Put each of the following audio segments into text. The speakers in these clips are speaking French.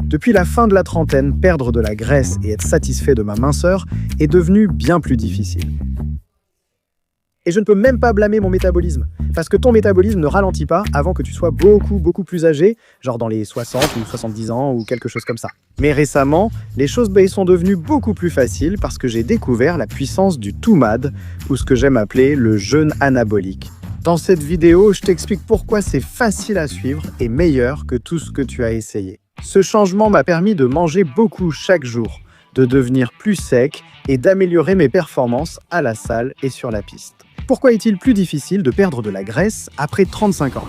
Depuis la fin de la trentaine, perdre de la graisse et être satisfait de ma minceur est devenu bien plus difficile. Et je ne peux même pas blâmer mon métabolisme, parce que ton métabolisme ne ralentit pas avant que tu sois beaucoup plus âgé, genre dans les 60 ou 70 ans ou quelque chose comme ça. Mais récemment, les choses sont devenues beaucoup plus faciles parce que j'ai découvert la puissance du TOMAD, ou ce que j'aime appeler le jeûne anabolique. Dans cette vidéo, je t'explique pourquoi c'est facile à suivre et meilleur que tout ce que tu as essayé. Ce changement m'a permis de manger beaucoup chaque jour, de devenir plus sec et d'améliorer mes performances à la salle et sur la piste. Pourquoi est-il plus difficile de perdre de la graisse après 35 ans?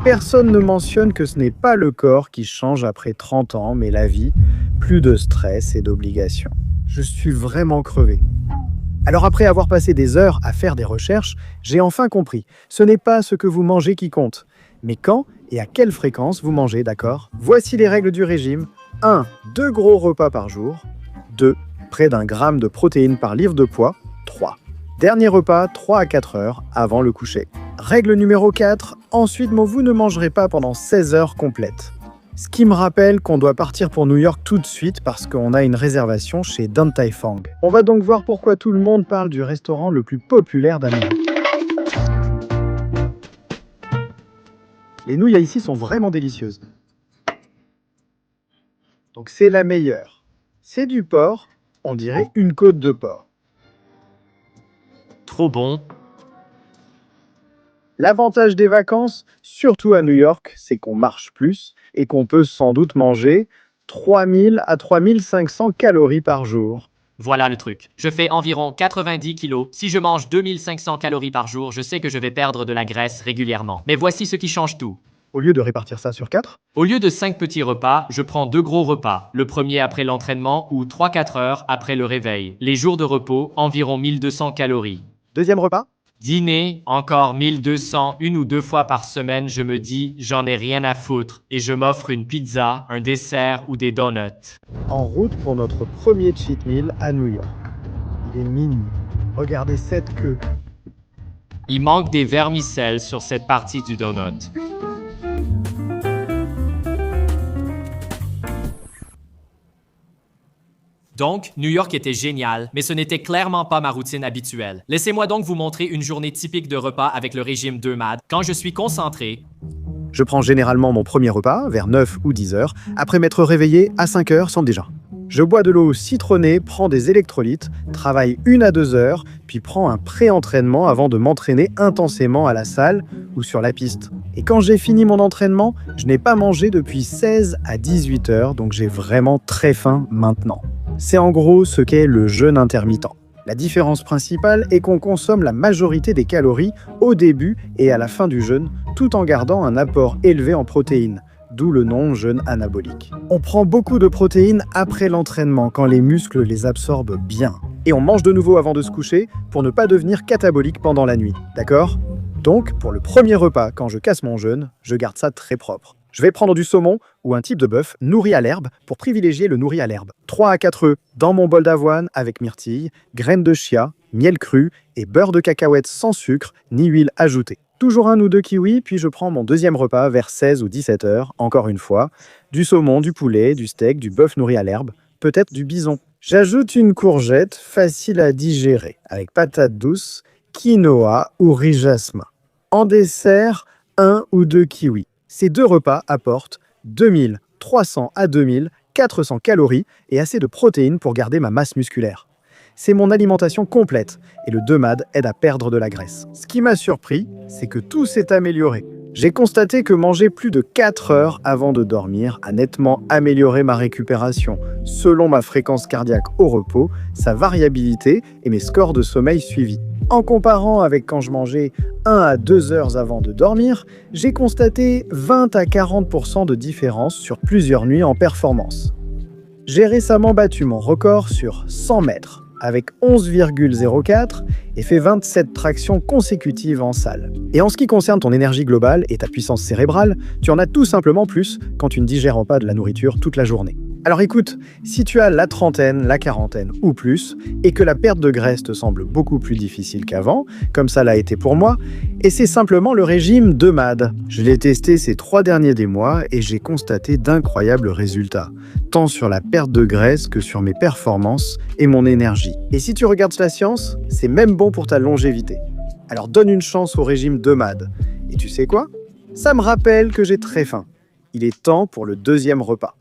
Personne ne mentionne que ce n'est pas le corps qui change après 30 ans, mais la vie, plus de stress et d'obligations. Je suis vraiment crevé. Alors après avoir passé des heures à faire des recherches, j'ai enfin compris. Ce n'est pas ce que vous mangez qui compte, mais quand et à quelle fréquence vous mangez, d'accord? Voici les règles du régime. 1. 2 gros repas par jour. 2. Près d'1 gramme de protéines par livre de poids. 3. Dernier repas, 3 à 4 heures avant le coucher. Règle numéro 4, ensuite vous ne mangerez pas pendant 16 heures complètes. Ce qui me rappelle qu'on doit partir pour New York tout de suite parce qu'on a une réservation chez Dan Tai Fung. On va donc voir pourquoi tout le monde parle du restaurant le plus populaire d'Amérique. Les nouilles ici sont vraiment délicieuses. Donc c'est la meilleure. C'est du porc, on dirait une côte de porc. Trop bon. L'avantage des vacances, surtout à New York, c'est qu'on marche plus et qu'on peut sans doute manger 3000 à 3500 calories par jour. Voilà le truc. Je fais environ 90 kilos. Si je mange 2500 calories par jour, je sais que je vais perdre de la graisse régulièrement. Mais voici ce qui change tout. Au lieu de répartir ça sur 4, Au lieu de 5 petits repas, je prends 2 gros repas. Le premier après l'entraînement ou 3-4 heures après le réveil. Les jours de repos, environ 1200 calories. deuxième repas, Dîner, encore 1200, 1 ou 2 fois par semaine, je me dis, j'en ai rien à foutre, et je m'offre une pizza, un dessert ou des donuts. en route pour notre premier cheat meal à New York. Il est minuit. Regardez cette queue. Il manque des vermicelles sur cette partie du donut. Donc, New York était génial, mais ce n'était clairement pas ma routine habituelle. Laissez-moi donc vous montrer une journée typique de repas avec le régime 2MAD. Quand je suis concentré, Je prends généralement mon premier repas vers 9 ou 10 heures, après m'être réveillé à 5 heures sans déjà. Je bois de l'eau citronnée, prends des électrolytes, travaille 1 à 2 heures, puis prends un pré-entraînement avant de m'entraîner intensément à la salle ou sur la piste. Et quand j'ai fini mon entraînement, je n'ai pas mangé depuis 16 à 18 heures, donc j'ai vraiment très faim maintenant. C'est en gros ce qu'est le jeûne intermittent. La différence principale est qu'on consomme la majorité des calories au début et à la fin du jeûne, tout en gardant un apport élevé en protéines, d'où le nom jeûne anabolique. On prend beaucoup de protéines après l'entraînement, quand les muscles les absorbent bien. Et on mange de nouveau avant de se coucher pour ne pas devenir catabolique pendant la nuit, d'accord? Donc, pour le premier repas, quand je casse mon jeûne, je garde ça très propre. Je vais prendre du saumon ou un type de bœuf nourri à l'herbe pour privilégier le nourri à l'herbe. 3 à 4 œufs dans mon bol d'avoine avec myrtille, graines de chia, miel cru et beurre de cacahuète sans sucre ni huile ajoutée. Toujours 1 ou 2 kiwis, puis je prends mon deuxième repas vers 16 ou 17 heures, encore une fois. Du saumon, du poulet, du steak, du bœuf nourri à l'herbe, peut-être du bison. J'ajoute une courgette facile à digérer avec patates douces, quinoa ou riz jasmin. En dessert, 1 ou 2 kiwis. Ces 2 repas apportent 2300 à 2400 calories et assez de protéines pour garder ma masse musculaire. C'est mon alimentation complète et le 2MAD aide à perdre de la graisse. Ce qui m'a surpris, c'est que tout s'est amélioré. J'ai constaté que manger plus de 4 heures avant de dormir a nettement amélioré ma récupération, selon ma fréquence cardiaque au repos, sa variabilité et mes scores de sommeil suivis. En comparant avec quand je mangeais 1 à 2 heures avant de dormir, j'ai constaté 20 à 40% de différence sur plusieurs nuits en performance. J'ai récemment battu mon record sur 100 mètres avec 11,04 et fait 27 tractions consécutives en salle. Et en ce qui concerne ton énergie globale et ta puissance cérébrale, tu en as tout simplement plus quand tu ne digères pas de la nourriture toute la journée. Alors écoute, si tu as la trentaine, la quarantaine ou plus, et que la perte de graisse te semble beaucoup plus difficile qu'avant, comme ça l'a été pour moi, et c'est simplement le régime 2MAD. Je l'ai testé ces 3 derniers des mois et j'ai constaté d'incroyables résultats, tant sur la perte de graisse que sur mes performances et mon énergie. Et si tu regardes la science, c'est même bon pour ta longévité. Alors donne une chance au régime 2MAD. Et tu sais quoi? Ça me rappelle que j'ai très faim. Il est temps pour le deuxième repas.